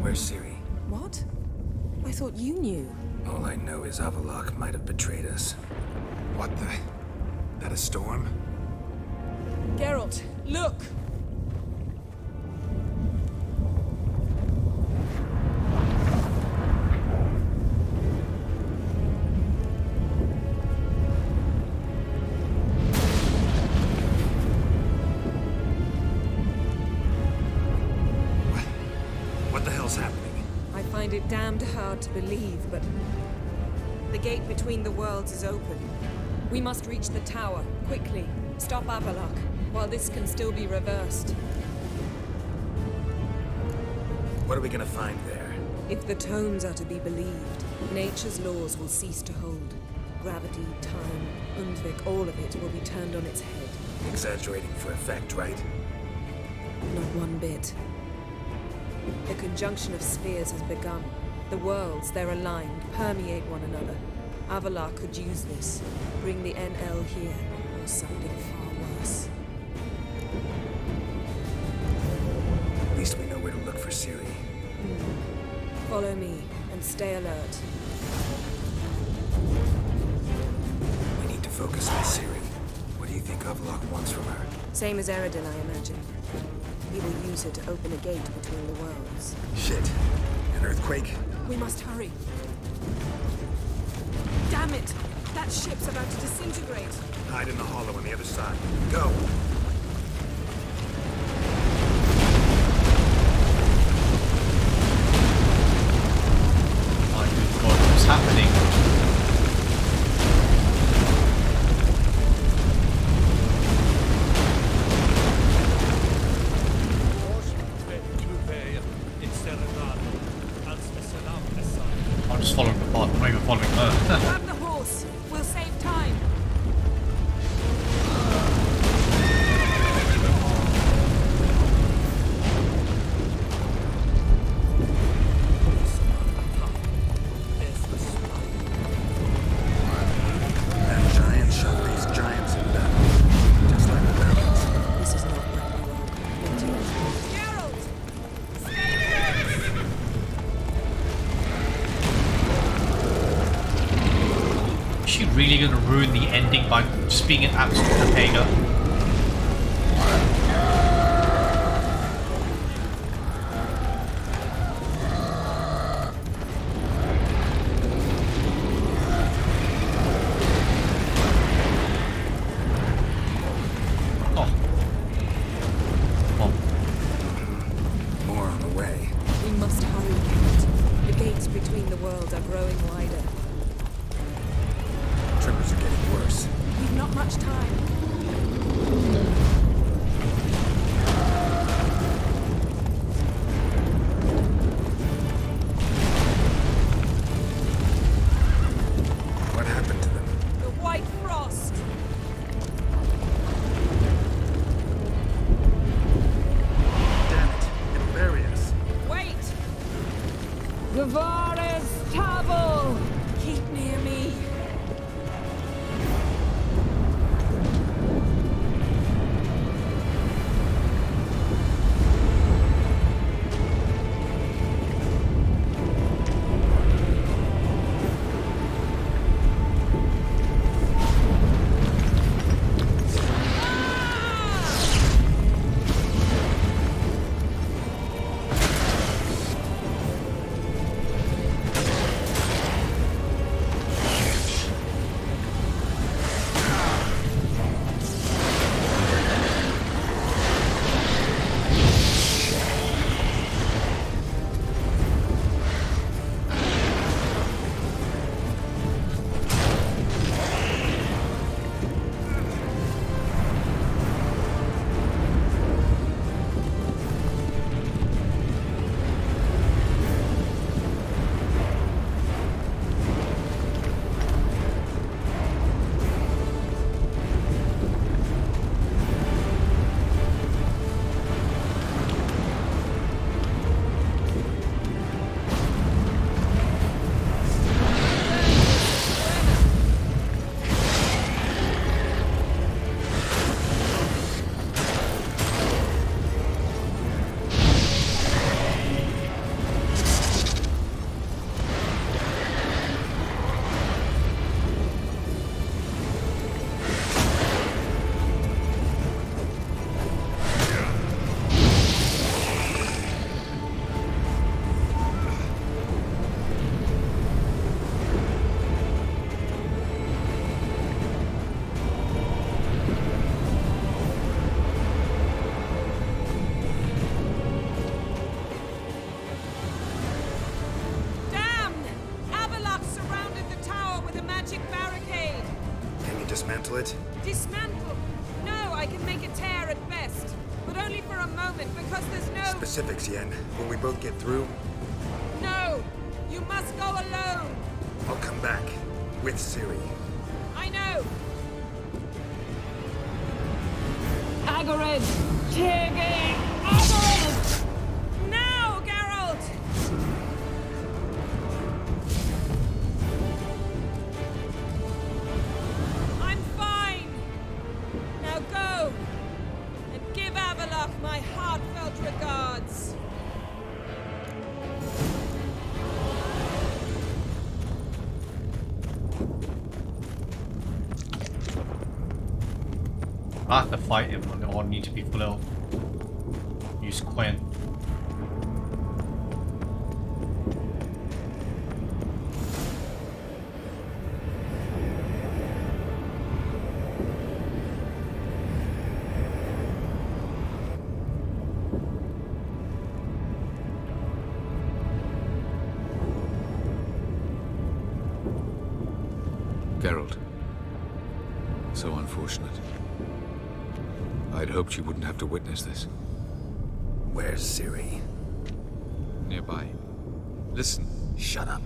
Where's Ciri? What? I thought you knew. All I know is Avallac'h might have betrayed us. What the? That a storm? Geralt, look! What the hell's happening? I find it damned hard to believe, but the gate between the worlds is open. We must reach the tower, quickly. Stop Avallac'h, while this can still be reversed. What are we gonna find there? If the tomes are to be believed, nature's laws will cease to hold. Gravity, time, Undvik, all of it will be turned on its head. Exaggerating for effect, right? Not one bit. The conjunction of spheres has begun. The worlds, they're aligned, permeate one another. Avallac'h could use this. Bring the NL here, or something far worse. At least we know where to look for Ciri. Follow me, and stay alert. We need to focus on Ciri. What do you think Avallac'h wants from her? Same as Eredin, I imagine. He will use her to open a gate between the worlds. Shit. An earthquake? We must hurry. Damn it! That ship's about to disintegrate. Hide in the hollow on the other side. Go! My good God, what's happening? I'm just following the bot, I'm not even following her. Grab the horse. We'll save time. That giant shot these giants in battle. Just like the dragons. This is not what we want. Not yet. Geralt! Is she really going to ruin the ending by just being an absolute pagan? More on the way. We must hurry, Geralt. The gates between the worlds are growing wider. Tremors are getting worse. We've not much time. movement because there's no... Specifics, Yen. Will we both get through? No! You must go alone! I'll come back. With Ciri. I know! Agarid! Tiggy! Agarid! Now, Geralt! I'm fine! Now go! And give Avallac'h my heartfelt regards! I have to fight him or need to be full health. Use Quen. Geralt. So unfortunate. I'd hoped you wouldn't have to witness this. Where's Ciri? Nearby. Listen. Shut up.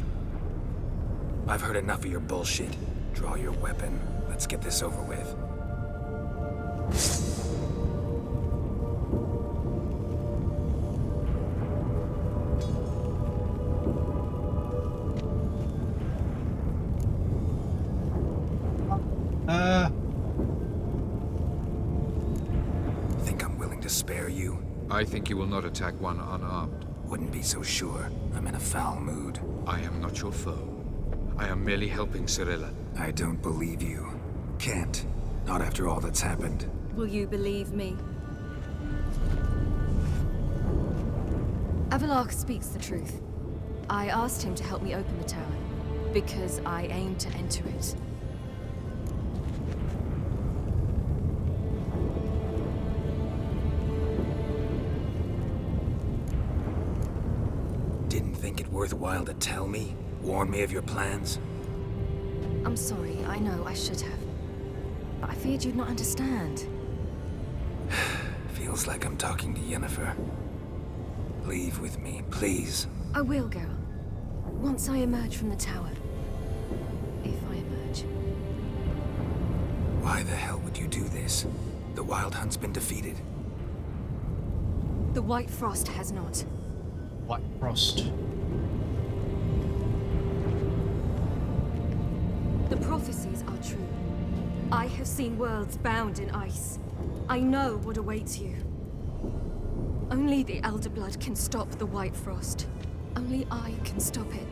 I've heard enough of your bullshit. Draw your weapon. Let's get this over with. Think I'm willing to spare you? I think you will not attack one unarmed. Wouldn't be so sure. I'm in a foul mood. I am not your foe. I am merely helping Cirilla. I don't believe you. Can't. Not after all that's happened. Will you believe me? Avallac'h speaks the truth. I asked him to help me open the tower, because I aim to enter it. Didn't think it worthwhile to tell me? Warn me of your plans? I'm sorry, I know I should have. But I feared you'd not understand. Feels like I'm talking to Yennefer. Leave with me, please. I will, Geralt. Once I emerge from the tower. If I emerge. Why the hell would you do this? The Wild Hunt's been defeated. The White Frost has not. White Frost. The prophecies are true. I have seen worlds bound in ice. I know what awaits you. Only the Elder Blood can stop the White Frost. Only I can stop it.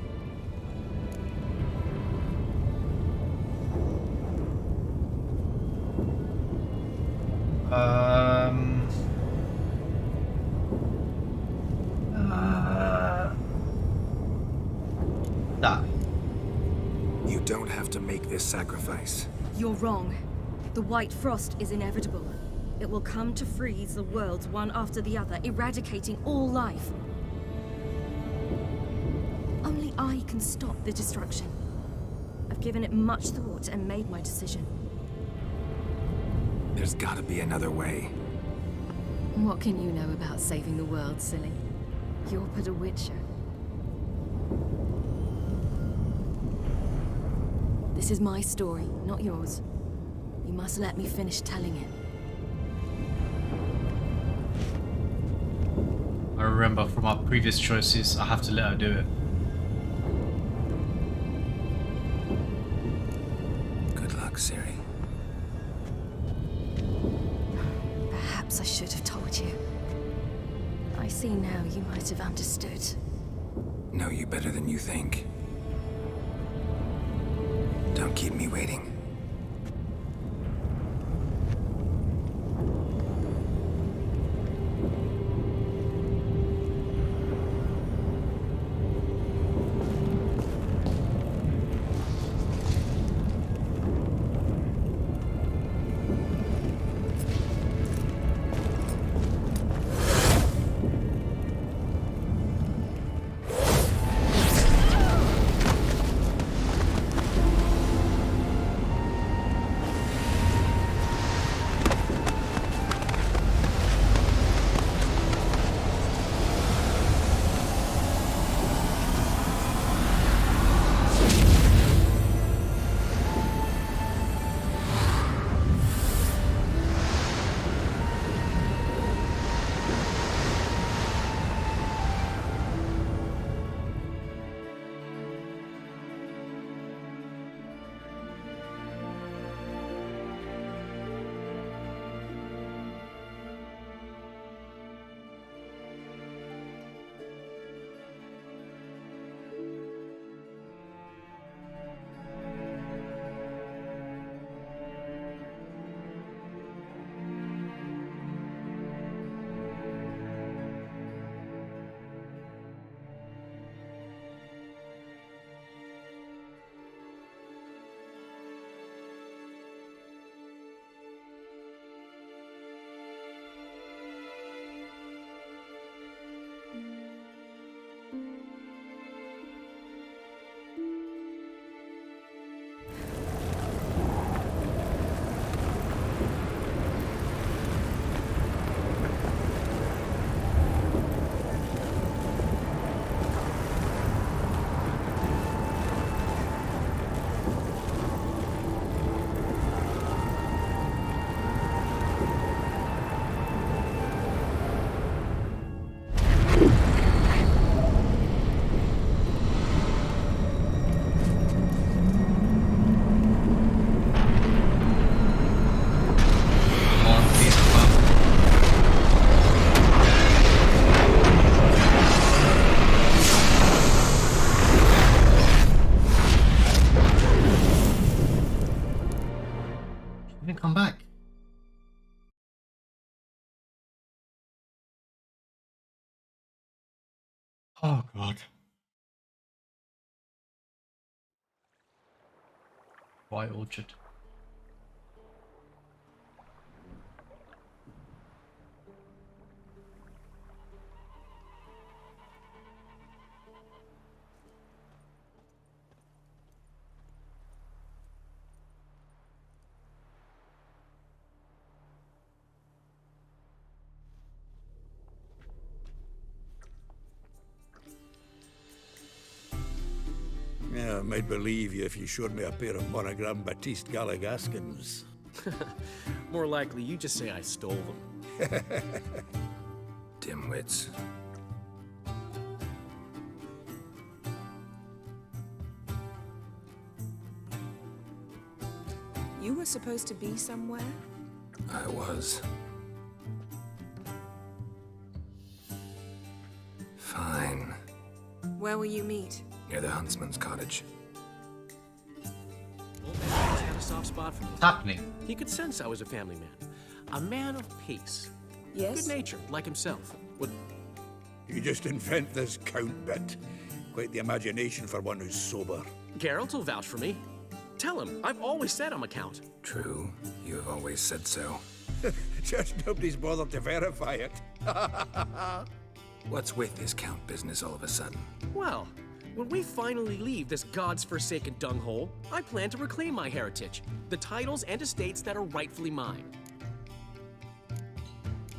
That. You don't have to make this sacrifice. You're wrong. The White Frost is inevitable. It will come to freeze the worlds one after the other, eradicating all life. Only I can stop the destruction. I've given it much thought and made my decision. There's gotta be another way. What can you know about saving the world, silly? You're but a witcher. This is my story, not yours. You must let me finish telling it. I remember from our previous choices, I have to let her do it. Good luck, Ciri. Perhaps I should have told you. I see now you might have understood. Know you better than you think. Don't keep me waiting. Oh god. White Orchard. Yeah, I might believe you if you showed me a pair of monogram Batiste Galligaskins. More likely, you just say I stole them. Dimwits. You were supposed to be somewhere? I was. Fine. Where will you meet? Near the huntsman's cottage. Old man always had a soft spot for me. What's happening? He could sense I was a family man. A man of peace. Yes? Good-natured, like himself. Would You just invent this count bit. Quite the imagination for one who's sober. Geralt will vouch for me. Tell him, I've always said I'm a count. True, you have always said so. Just nobody's bothered to verify it. What's with this count business all of a sudden? Well, when we finally leave this god's forsaken dunghole, I plan to reclaim my heritage, the titles and estates that are rightfully mine.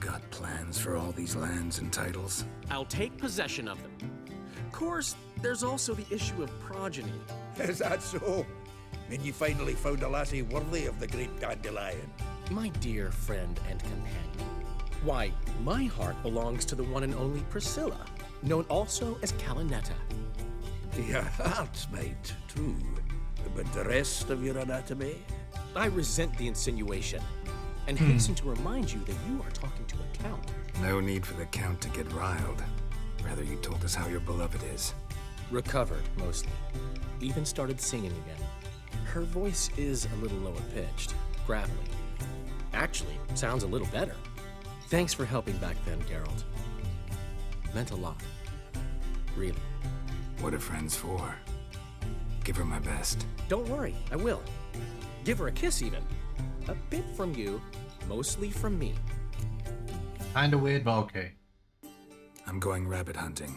Got plans for all these lands and titles? I'll take possession of them. Of course, there's also the issue of progeny. Is that so? Mean you finally found a lassie worthy of the great dandelion? My dear friend and companion. Why, my heart belongs to the one and only Priscilla, known also as Calinetta. Your heart might, true. But the rest of your anatomy? I resent the insinuation, and hasten to remind you that you are talking to a count. No need for the count to get riled. Rather, you told us how your beloved is. Recovered, mostly. Even started singing again. Her voice is a little lower pitched, gravelly. Actually, sounds a little better. Thanks for helping back then, Geralt. Meant a lot. Really. What are friends for? Give her my best. Don't worry, I will. Give her a kiss, even. A bit from you, mostly from me. Kinda weird, but okay. I'm going rabbit hunting.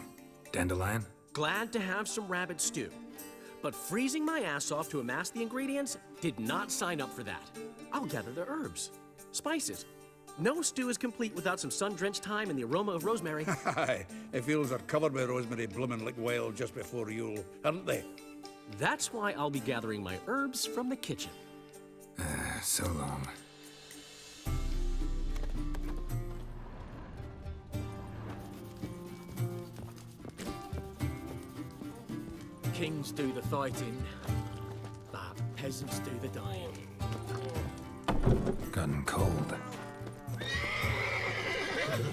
Dandelion? Glad to have some rabbit stew. But freezing my ass off to amass the ingredients did not sign up for that. I'll gather the herbs, spices. No stew is complete without some sun-drenched thyme and the aroma of rosemary. Aye, the fields are covered with rosemary blooming like wild just before Yule, aren't they? That's why I'll be gathering my herbs from the kitchen. So long. Kings do the fighting, but peasants do the dying. Gotten cold.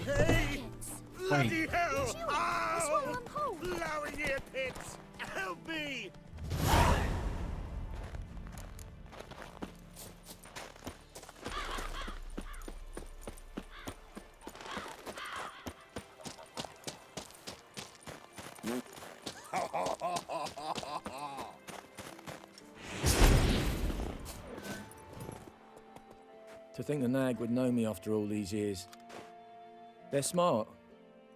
Hey! Wait. Hell! Ow! Blowing ear pits! Help me! To think the nag would know me after all these years. They're smart,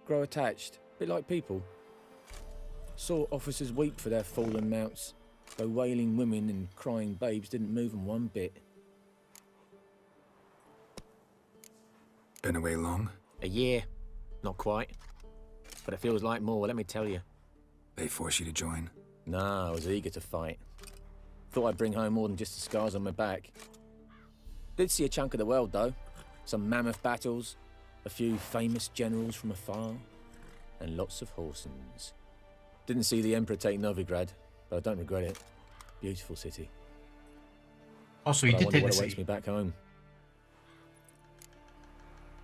grow attached, a bit like people. Saw officers weep for their fallen mounts, though wailing women and crying babes didn't move them one bit. Been away long? A year, not quite. But it feels like more, let me tell you. They force you to join? Nah, I was eager to fight. Thought I'd bring home more than just the scars on my back. Did see a chunk of the world, though. Some mammoth battles, a few famous generals from afar, and lots of horsens. Didn't see the Emperor take Novigrad, but I don't regret it. Beautiful city. Oh, so you But I did wonder take what the awaits city. me back home.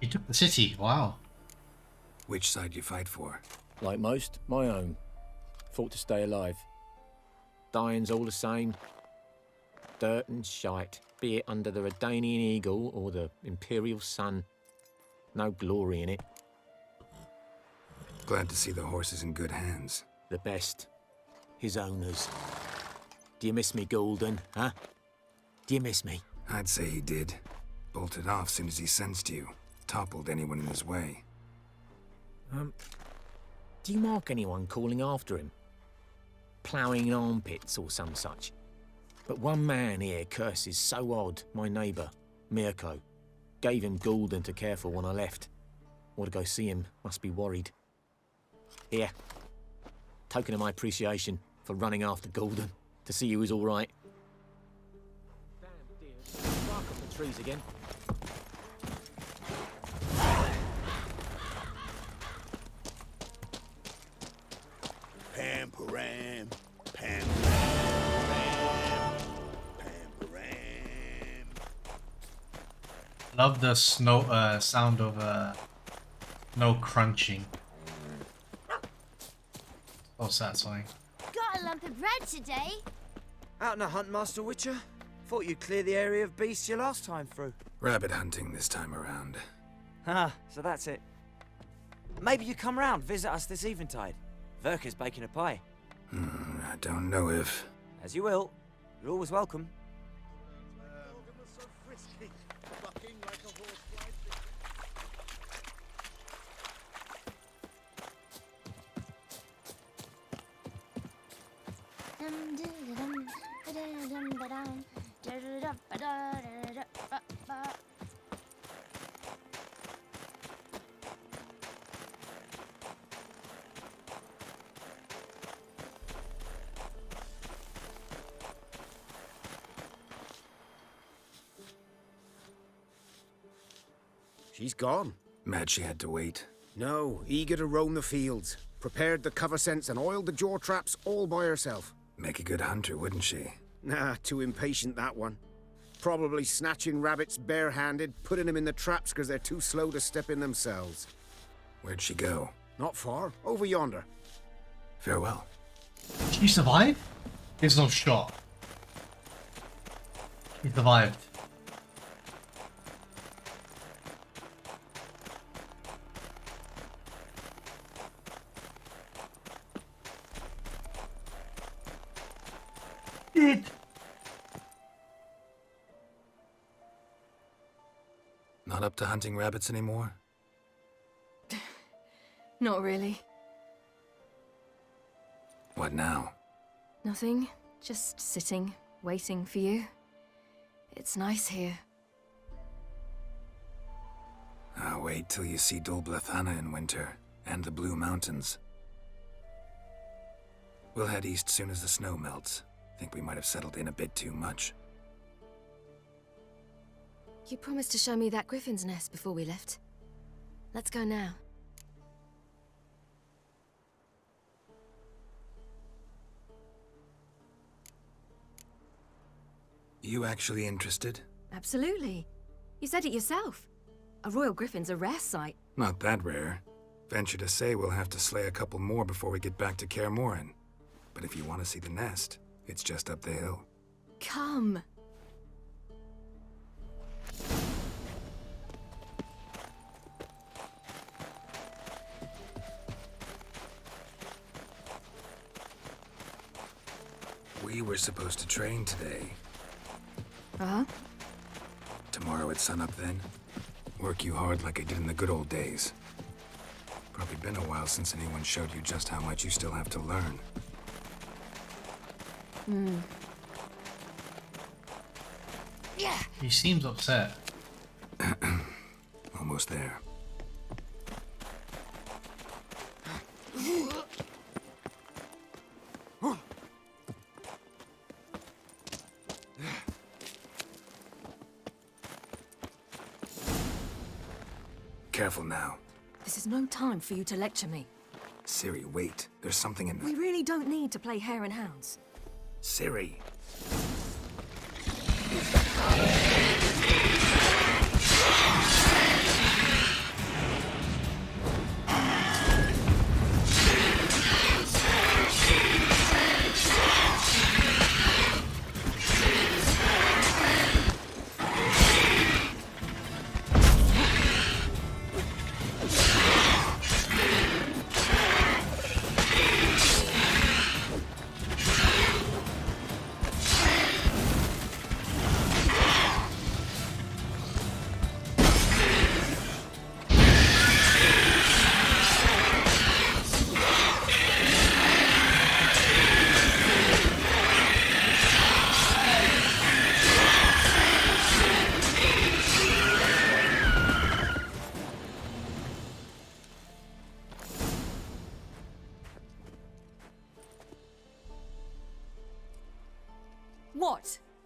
You took the city. Wow. Which side you fight for? Like most, my own. Fought to stay alive. Dying's all the same. Dirt and shite, be it under the Redanian eagle or the Imperial sun. No glory in it. Glad to see the horse is in good hands. The best. His owners. Do you miss me, Golden, huh? Do you miss me? I'd say he did. Bolted off soon as he sensed you. Toppled anyone in his way. Do you mark anyone calling after him? Ploughing armpits or some such? But one man here curses so odd, my neighbour, Mirko. Gave him Golden to care for when I left. Ought to go see him, must be worried. Here. Token of my appreciation for running after Golden, to see he was all right. Damn dear, bark up the trees again. Pam-param, pam-param, pam-param. Love the snow sound of snow crunching. So satisfying. Got a lump of bread today. Out on a hunt, Master Witcher? Thought you'd clear the area of beasts your last time through. Rabbit hunting this time around. Ah, so that's it. Maybe you come round, visit us this eventide. Verka's baking a pie. I don't know if... As you will. You're always welcome. She's gone. Mad she had to wait. No, eager to roam the fields. Prepared the cover scents and oiled the jaw traps all by herself. Make a good hunter, wouldn't she? Nah, too impatient, that one. Probably snatching rabbits barehanded, putting them in the traps because they're too slow to step in themselves. Where'd she go? Not far. Over yonder. Farewell. She survived? There's no shot. He survived. Not up to hunting rabbits anymore? Not really. What now? Nothing. Just sitting, waiting for you. It's nice here. I'll wait till you see Dol Blathanna in winter, and the Blue Mountains. We'll head east soon as the snow melts. Think we might have settled in a bit too much. You promised to show me that griffin's nest before we left. Let's go now. You actually interested? Absolutely. You said it yourself. A royal griffin's a rare sight. Not that rare. Venture to say we'll have to slay a couple more before we get back to Kaer Morhen. But if you want to see the nest, it's just up the hill. Come. We were supposed to train today. Uh-huh. Tomorrow at sunup then? Work you hard like I did in the good old days. Probably been a while since anyone showed you just how much you still have to learn. Yeah. He seems upset. Almost there. Careful now. This is no time for you to lecture me. Ciri, wait. There's something in the... We really don't need to play hare and hounds. Ciri.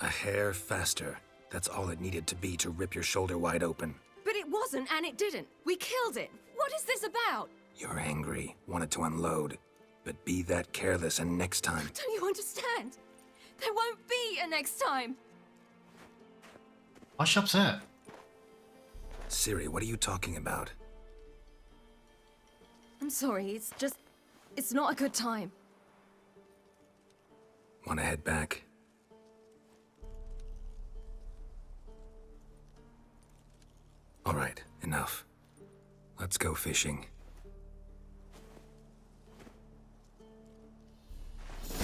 A hair faster. That's all it needed to be to rip your shoulder wide open. But it wasn't, and it didn't. We killed it. What is this about? You're angry, wanted to unload. But be that careless and next time. Don't you understand? There won't be a next time. Why's she upset? Ciri, what are you talking about? I'm sorry, it's not a good time. Want to head back? All right, enough. Let's go fishing. I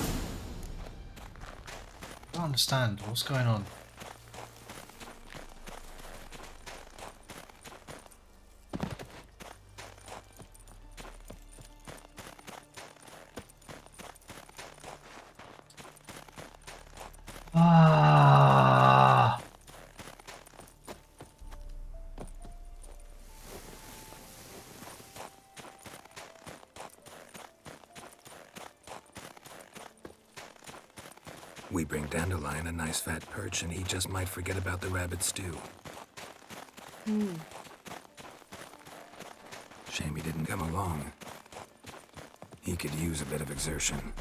don't understand. What's going on? Ah. We bring Dandelion a nice fat perch and he just might forget about the rabbit stew. Shame he didn't come along. He could use a bit of exertion.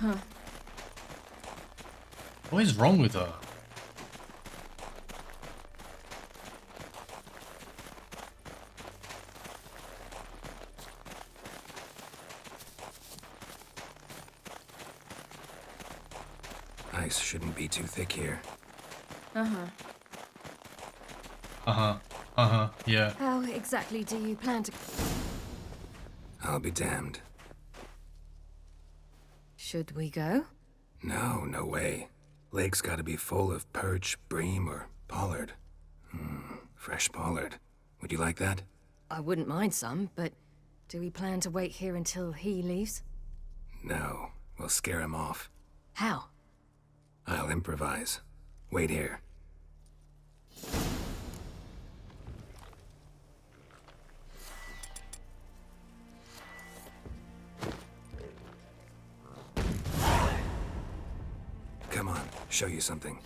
Huh. What is wrong with her? Ice shouldn't be too thick here. Yeah. How exactly do you plan to... I'll be damned. Should we go? No, no way. Lake's gotta be full of perch, bream, or pollard. Fresh pollard. Would you like that? I wouldn't mind some, but do we plan to wait here until he leaves? No, we'll scare him off. How? I'll improvise. Wait here. Come on, show you something.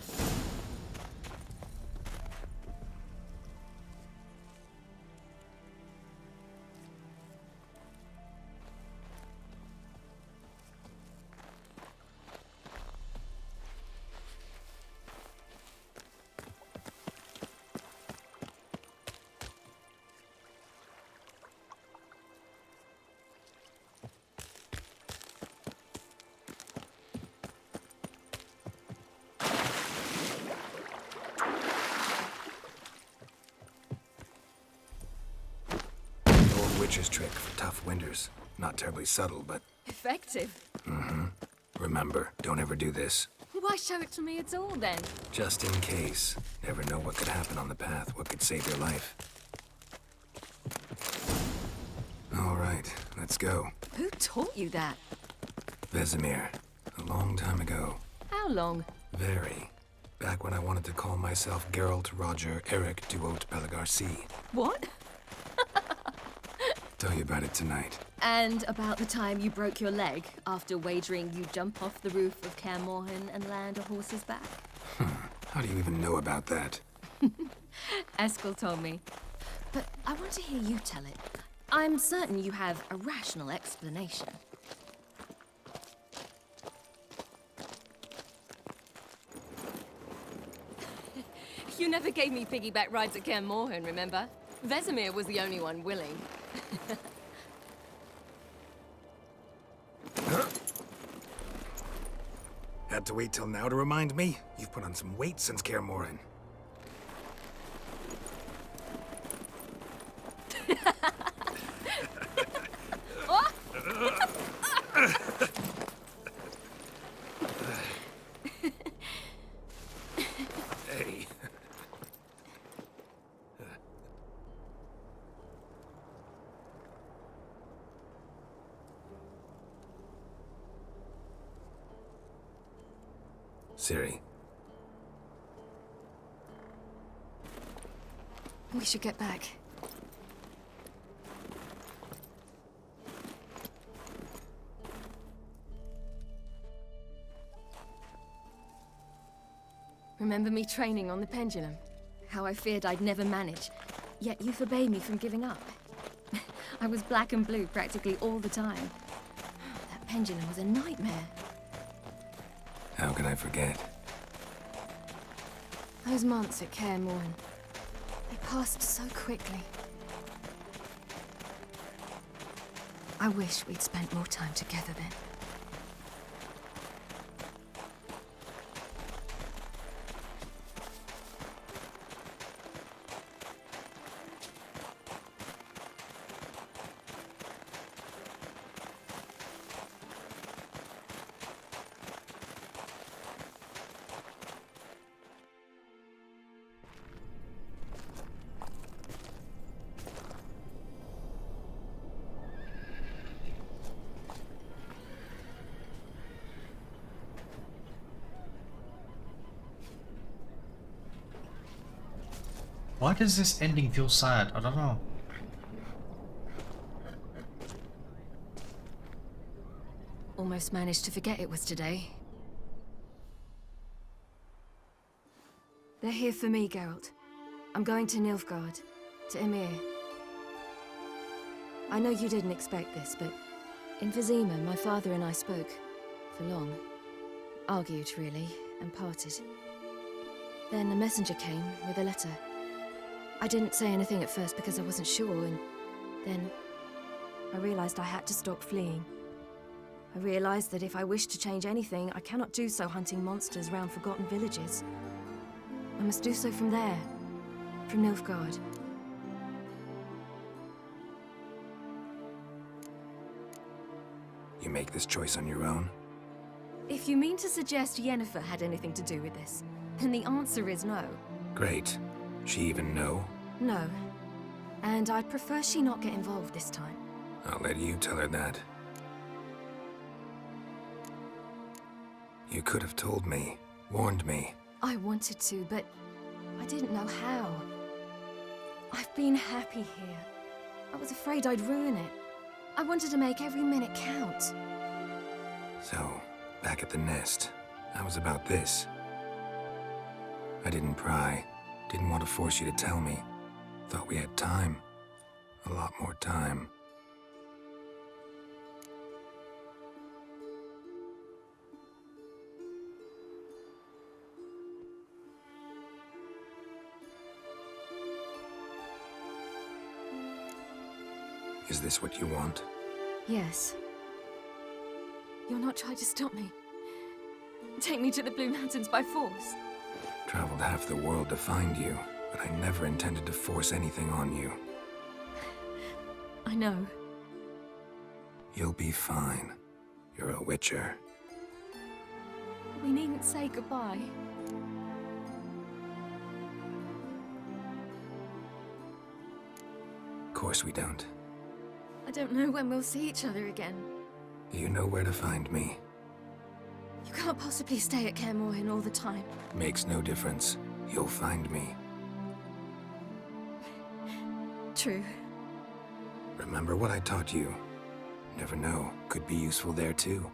Witch's trick for tough winters. Not terribly subtle, but... Effective. Remember, don't ever do this. Why show it to me at all, then? Just in case. Never know what could happen on the path, what could save your life. All right, let's go. Who taught you that? Vesemir. A long time ago. How long? Very. Back when I wanted to call myself Geralt Roger Eric Duot Pelagarcy. What? Tell you about it tonight. And about the time you broke your leg after wagering you jump off the roof of Kaer Morhen and land a horse's back? How do you even know about that? Eskel told me. But I want to hear you tell it. I'm certain you have a rational explanation. You never gave me piggyback rides at Kaer Morhen, remember? Vesemir was the only one willing. Had to wait till now to remind me? You've put on some weight since Kaer Morhen. Hey. Ciri. We should get back. Remember me training on the pendulum? How I feared I'd never manage, yet you forbade me from giving up. I was black and blue practically all the time. That pendulum was a nightmare. How can I forget? Those months at Kaer Morhen, they passed so quickly. I wish we'd spent more time together then. Why does this ending feel sad? I don't know. Almost managed to forget it was today. They're here for me, Geralt. I'm going to Nilfgaard, to Emhyr. I know you didn't expect this, but in Vizima, my father and I spoke for long. Argued, really, and parted. Then a messenger came with a letter. I didn't say anything at first because I wasn't sure, and then I realized I had to stop fleeing. I realized that if I wish to change anything, I cannot do so hunting monsters round forgotten villages. I must do so from there, from Nilfgaard. You make this choice on your own? If you mean to suggest Yennefer had anything to do with this, then the answer is no. Great. She even know? No. And I'd prefer she not get involved this time. I'll let you tell her that. You could have told me, warned me. I wanted to, but I didn't know how. I've been happy here. I was afraid I'd ruin it. I wanted to make every minute count. So, back at the nest, I was about this. I didn't pry. Didn't want to force you to tell me. Thought we had time. A lot more time. Is this what you want? Yes. You're not trying to stop me. Take me to the Blue Mountains by force. Traveled half the world to find you, but I never intended to force anything on you. I know. You'll be fine. You're a witcher. We needn't say goodbye. Of course we don't. I don't know when we'll see each other again. You know where to find me. You can't possibly stay at Kaer Morhen all the time. Makes no difference. You'll find me. True. Remember what I taught you. Never know, could be useful there too.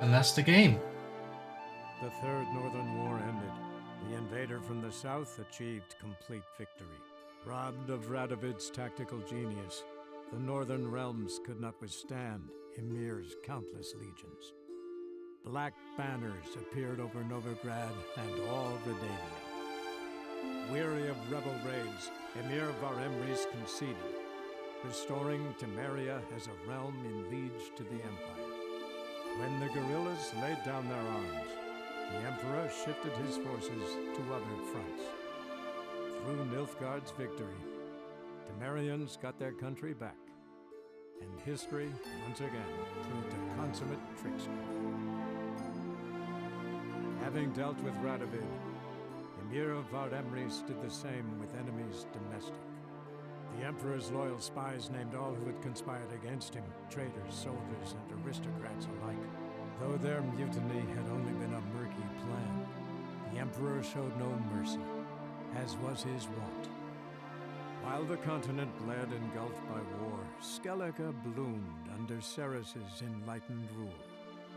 And that's the game. The Third Northern War ended. The invader from the south achieved complete victory. Robbed of Radovid's tactical genius, the Northern Realms could not withstand Emhyr's countless legions. Black banners appeared over Novigrad and all Redania. Weary of rebel raids, Emhyr var Emreis conceded, restoring Temeria as a realm in liege to the Empire. When the guerrillas laid down their arms, the Emperor shifted his forces to other fronts. Through Nilfgaard's victory, Temerians got their country back, and history, once again, proved a consummate trickster. Having dealt with Radovid, Emhyr var Emreis did the same with enemies domestic. The Emperor's loyal spies named all who had conspired against him, traitors, soldiers, and aristocrats alike. Though their mutiny had only been a murky plan, the Emperor showed no mercy, as was his wont. While the continent bled engulfed by war, Skellige bloomed under Ceres's enlightened rule.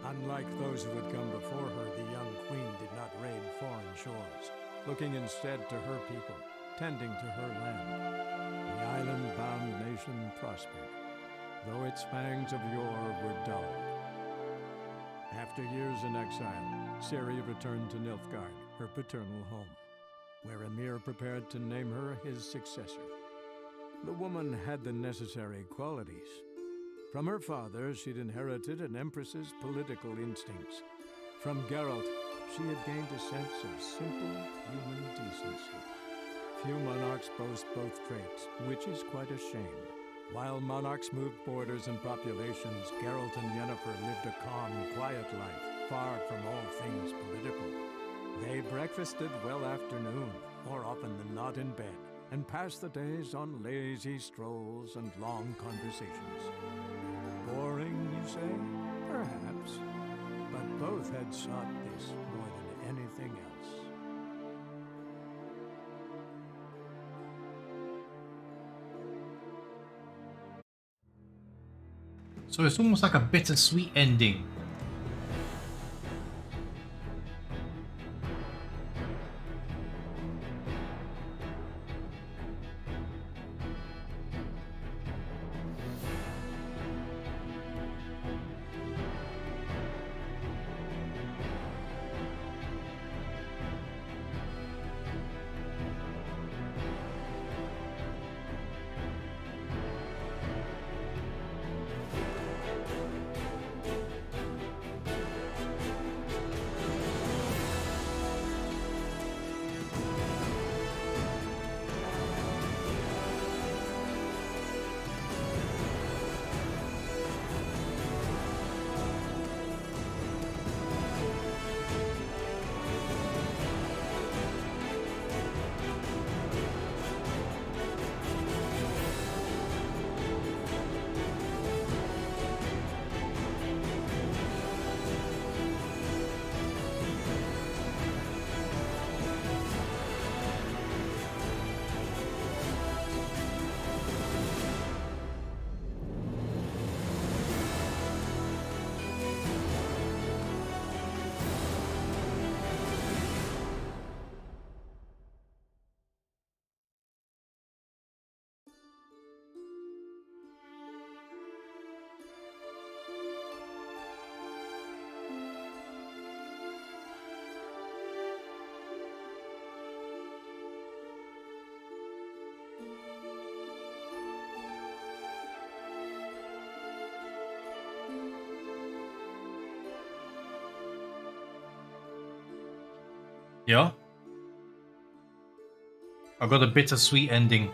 Unlike those who had come before her, the young queen did not raid foreign shores, looking instead to her people, tending to her land. The island-bound nation prospered, though its fangs of yore were dulled. After years in exile, Ciri returned to Nilfgaard, her paternal home, where Emhyr prepared to name her his successor. The woman had the necessary qualities. From her father, she'd inherited an empress's political instincts. From Geralt, she had gained a sense of simple human decency. Few monarchs boast both traits, which is quite a shame. While monarchs moved borders and populations, Geralt and Yennefer lived a calm, quiet life, far from all things political. They breakfasted well after noon, more often than not in bed, and passed the days on lazy strolls and long conversations. Boring, you say? Perhaps. But both had sought this more than anything else. So it's almost like a bittersweet ending. Yeah. I got a bittersweet ending.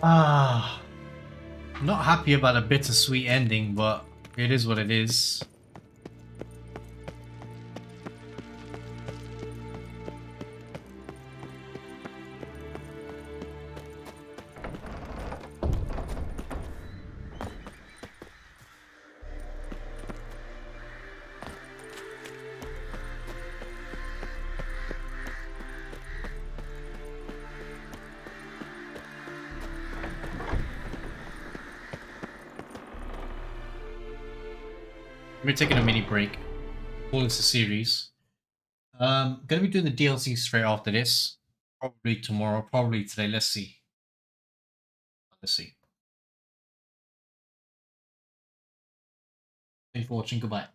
Ah, not happy about a bittersweet ending, but it is what it is. We're taking a mini break. All into series. Gonna be doing the DLC straight after this. Probably tomorrow, probably today. Let's see. Let's see. Thank you for watching. Goodbye.